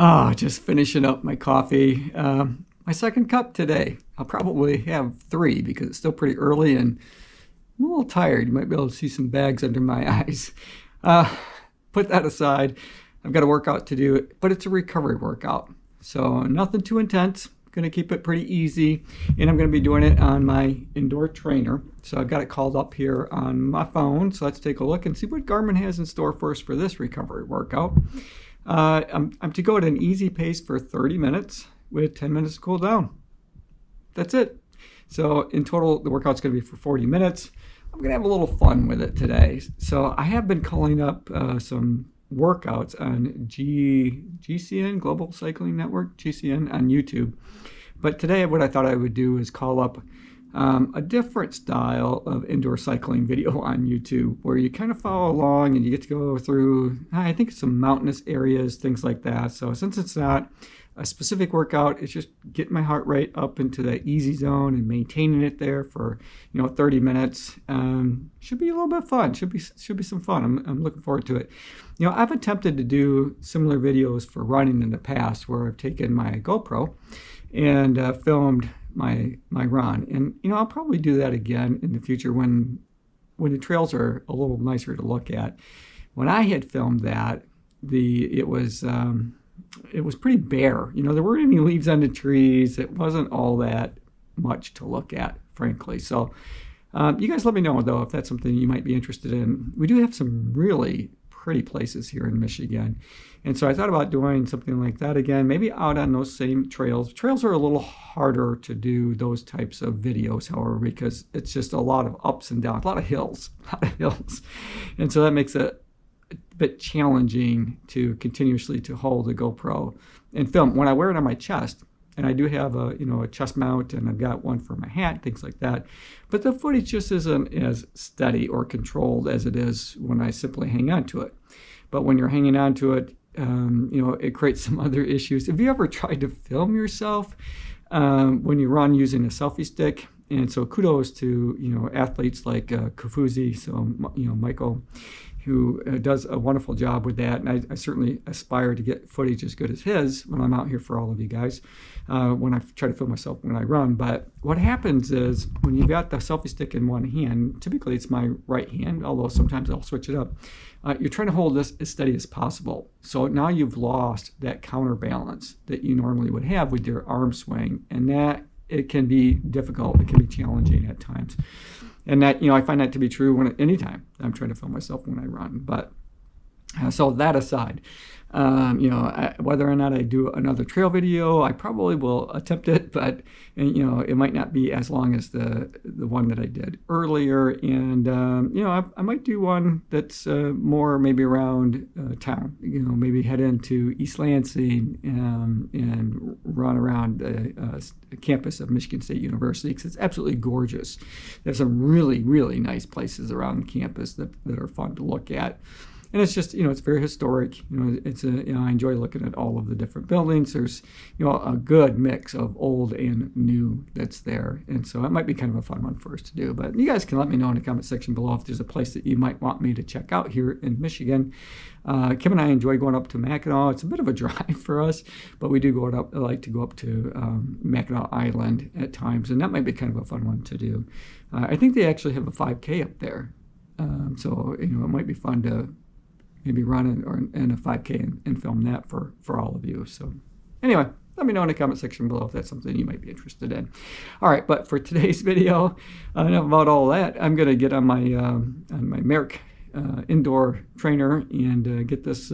Oh, just finishing up my coffee. My second cup today. I'll probably have 3 because it's still pretty early and I'm a little tired. You might be able to see some bags under my eyes. Put that aside. I've got a workout to do, but it's a recovery workout. So nothing too intense. Going to keep it pretty easy. And I'm going to be doing it on my indoor trainer. So I've got it called up here on my phone. So let's take a look and see what Garmin has in store for us for this recovery workout. I'm to go at an easy pace for 30 minutes with 10 minutes to cool down. That's it. So in total, the workout's going to be for 40 minutes. I'm going to have a little fun with it today. So I have been calling up some workouts on GCN, Global Cycling Network, GCN on YouTube. But today what I thought I would do is call up a different style of indoor cycling video on YouTube where you kind of follow along and you get to go through, I think, some mountainous areas, things like that. So since it's not a specific workout, it's just getting my heart rate up into that easy zone and maintaining it there for 30 minutes. Should be a little bit fun. Should be some fun. I'm looking forward to it. I've attempted to do similar videos for running in the past where I've taken my GoPro and filmed my run, and I'll probably do that again in the future when the trails are a little nicer to look at. When I had filmed that, it was pretty bare. There weren't any leaves on the trees. It wasn't all that much to look at, frankly. So you guys let me know though if that's something you might be interested in. We do have some really pretty places here in Michigan. And so I thought about doing something like that again, maybe out on those same trails. Trails are a little harder to do those types of videos, however, because it's just a lot of ups and downs, a lot of hills. And so that makes it a bit challenging to continuously to hold the GoPro and film. When I wear it on my chest, and I do have a chest mount, and I've got one for my hat, things like that. But the footage just isn't as steady or controlled as it is when I simply hang on to it. But when you're hanging on to it, it creates some other issues. Have you ever tried to film yourself when you run using a selfie stick? And so kudos to athletes like Kofuzi, so Michael, who does a wonderful job with that. And I certainly aspire to get footage as good as his when I'm out here for all of you guys, when I try to film myself when I run. But what happens is when you've got the selfie stick in one hand, typically it's my right hand, although sometimes I'll switch it up, you're trying to hold this as steady as possible. So now you've lost that counterbalance that you normally would have with your arm swing. And that, it can be difficult. It can be challenging at times. And that, I find that to be true anytime I'm trying to film myself when I run. But so that aside, whether or not I do another trail video, I probably will attempt it, but it might not be as long as the one that I did earlier. And I might do one that's more maybe around town. Maybe head into East Lansing and run around the campus of Michigan State University, because it's absolutely gorgeous. There's some really, really nice places around the campus that are fun to look at. And it's just, it's very historic. I enjoy looking at all of the different buildings. There's, a good mix of old and new that's there. And so it might be kind of a fun one for us to do. But you guys can let me know in the comment section below if there's a place that you might want me to check out here in Michigan. Kim and I enjoy going up to Mackinac. It's a bit of a drive for us, but we do like to go up to Mackinac Island at times. And that might be kind of a fun one to do. I think they actually have a 5K up there. So, it might be fun to maybe run in a 5K and film that for all of you. So anyway, let me know in the comment section below if that's something you might be interested in. All right, but for today's video, enough about all that. I'm going to get on my Merrick indoor trainer and get this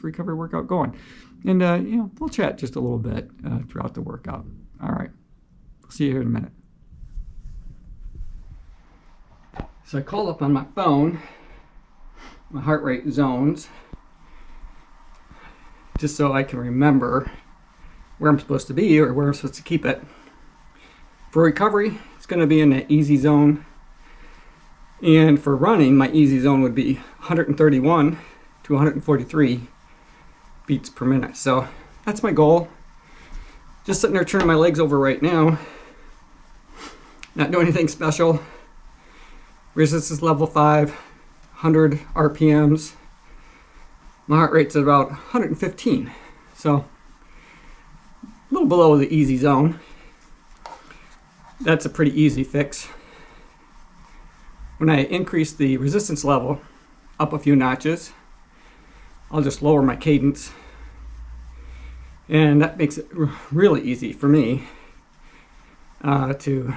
recovery workout going. And we'll chat just a little bit throughout the workout. All right, see you here in a minute. So I called up on my phone my heart rate zones, just so I can remember where I'm supposed to be or where I'm supposed to keep it. For recovery, it's going to be in the easy zone. And for running, my easy zone would be 131 to 143 beats per minute. So that's my goal. Just sitting there turning my legs over right now. Not doing anything special. Resistance level 5. 100 RPMs. My heart rate's at about 115. So a little below the easy zone. That's a pretty easy fix. When I increase the resistance level up a few notches, I'll just lower my cadence. And that makes it really easy for me to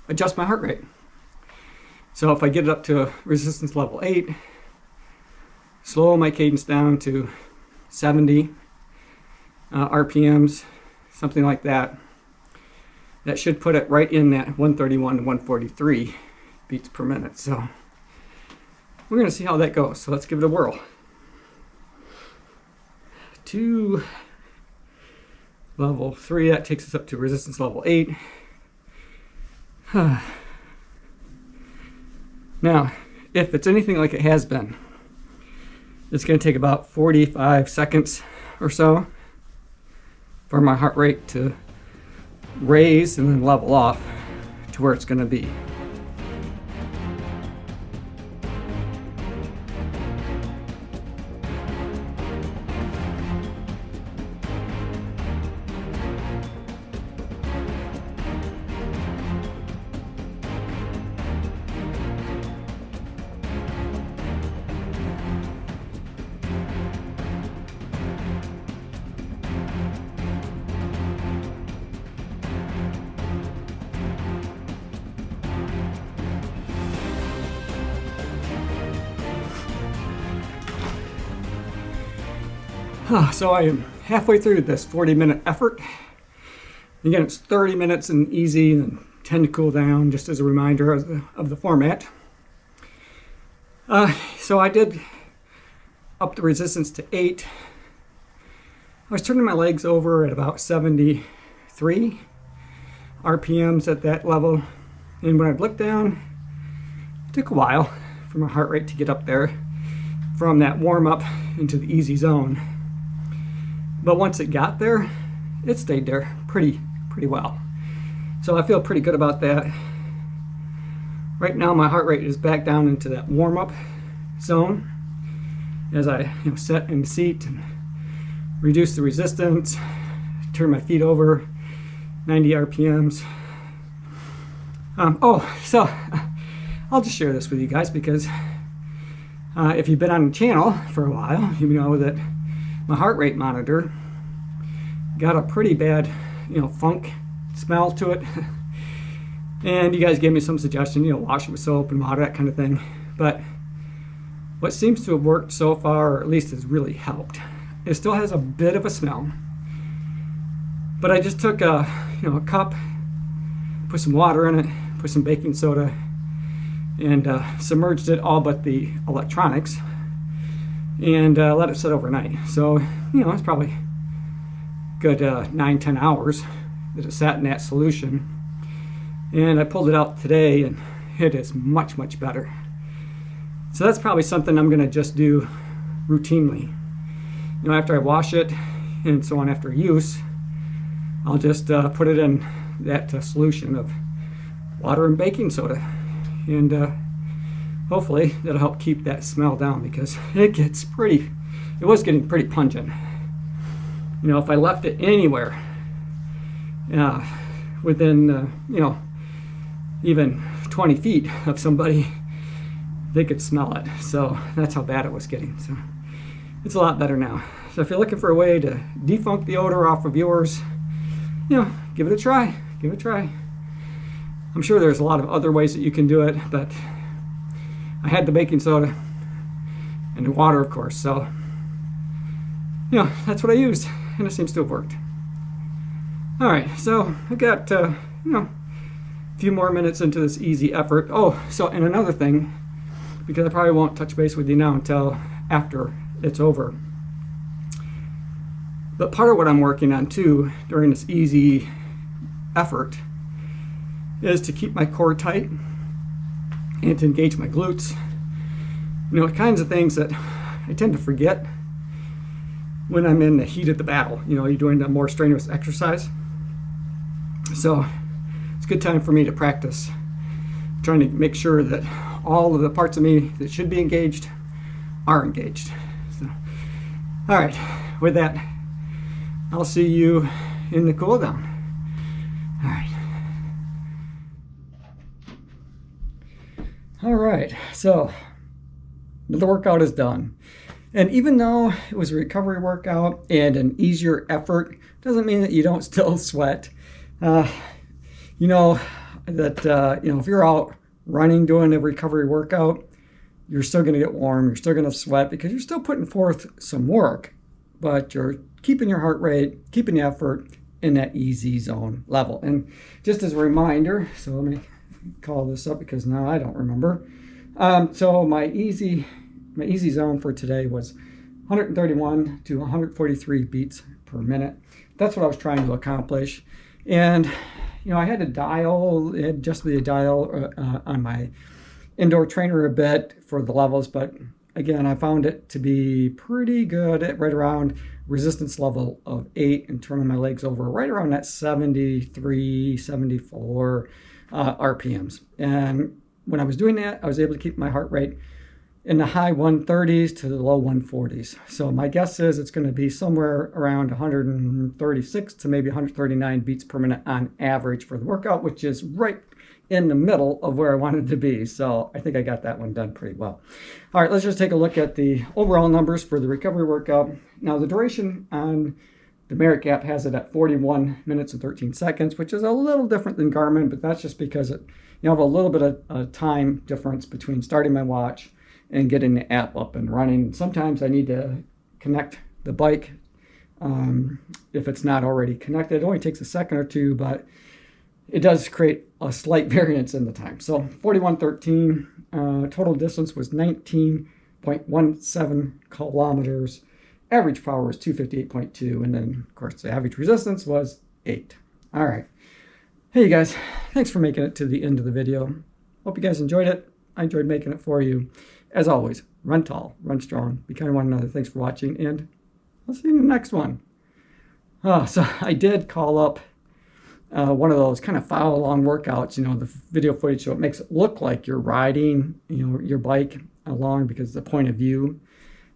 adjust my heart rate. So if I get it up to resistance level 8, slow my cadence down to 70 RPMs, something like that. That should put it right in that 131 to 143 beats per minute. So we're going to see how that goes. So let's give it a whirl. 2, level 3, that takes us up to resistance level 8. Now, if it's anything like it has been, it's going to take about 45 seconds or so for my heart rate to raise and then level off to where it's going to be. So I am halfway through this 40-minute effort. Again, it's 30 minutes and easy and 10 to cool down, just as a reminder of the format. So I did up the resistance to 8. I was turning my legs over at about 73 RPMs at that level. And when I looked down, it took a while for my heart rate to get up there from that warm up into the easy zone. But once it got there, it stayed there pretty well. So I feel pretty good about that. Right now my heart rate is back down into that warm-up zone as I sit in the seat and reduce the resistance, turn my feet over, 90 RPMs. So I'll just share this with you guys because if you've been on the channel for a while, you know that my heart rate monitor got a pretty bad, funk smell to it. And you guys gave me some suggestion, wash it with soap and water, that kind of thing. But what seems to have worked so far, or at least has really helped, it still has a bit of a smell. But I just took a cup, put some water in it, put some baking soda, and submerged it all but the electronics, and let it sit overnight. So, it's probably good 9-10 hours that it sat in that solution. And I pulled it out today and it is much better. So that's probably something I'm going to just do routinely. After I wash it and so on after use, I'll just put it in that solution of water and baking soda. And hopefully that'll help keep that smell down because it was getting pretty pungent. If I left it anywhere within, even 20 feet of somebody, they could smell it. So that's how bad it was getting. So it's a lot better now. So if you're looking for a way to defunk the odor off of yours, give it a try. Give it a try. I'm sure there's a lot of other ways that you can do it, but I had the baking soda and the water, of course. So, that's what I used, and it seems to have worked. All right, so I got, a few more minutes into this easy effort. And another thing, because I probably won't touch base with you now until after it's over. But part of what I'm working on too during this easy effort is to keep my core tight and to engage my glutes. The kinds of things that I tend to forget when I'm in the heat of the battle. You're doing a more strenuous exercise. So it's a good time for me to practice trying to make sure that all of the parts of me that should be engaged are engaged. So, all right, with that, I'll see you in the cool down. All right. All right, so the workout is done. And even though it was a recovery workout and an easier effort, doesn't mean that you don't still sweat. You know that if you're out running doing a recovery workout, you're still going to get warm, you're still going to sweat because you're still putting forth some work, but you're keeping your heart rate, keeping the effort in that easy zone level. And just as a reminder, so let me call this up because now I don't remember. So my easy zone for today was 131 to 143 beats per minute. That's what I was trying to accomplish. And I had to adjust the dial on my indoor trainer a bit for the levels, but again, I found it to be pretty good at right around resistance level of 8 and turning my legs over right around that 73, 74 RPMs. And when I was doing that, I was able to keep my heart rate in the high 130s to the low 140s. So my guess is it's going to be somewhere around 136 to maybe 139 beats per minute on average for the workout, which is right in the middle of where I wanted to be. So I think I got that one done pretty well. All right, let's just take a look at the overall numbers for the recovery workout. Now the duration on the Merit app has it at 41 minutes and 13 seconds, which is a little different than Garmin, but that's just because I have a little bit of time difference between starting my watch and getting the app up and running. Sometimes I need to connect the bike if it's not already connected. It only takes a second or two, but it does create a slight variance in the time. So 41:13, total distance was 19.17 kilometers. Average power was 258.2, and then of course the average resistance was 8. All right. Hey you guys, thanks for making it to the end of the video. Hope you guys enjoyed it. I enjoyed making it for you. As always, run tall, run strong, be kind to one another. Thanks for watching, and I'll see you in the next one. So I did call up one of those kind of follow along workouts, the video footage, so it makes it look like you're riding, your bike along because it's the point of view.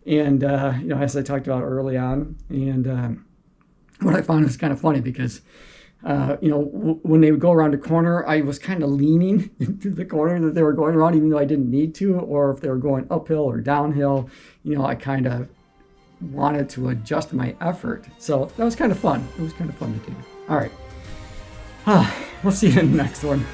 And, as I talked about early on, and what I found is kind of funny because, when they would go around a corner, I was kind of leaning into the corner that they were going around, even though I didn't need to, or if they were going uphill or downhill, I kind of wanted to adjust my effort. So that was kind of fun. It was kind of fun to do. All right. We'll see you in the next one.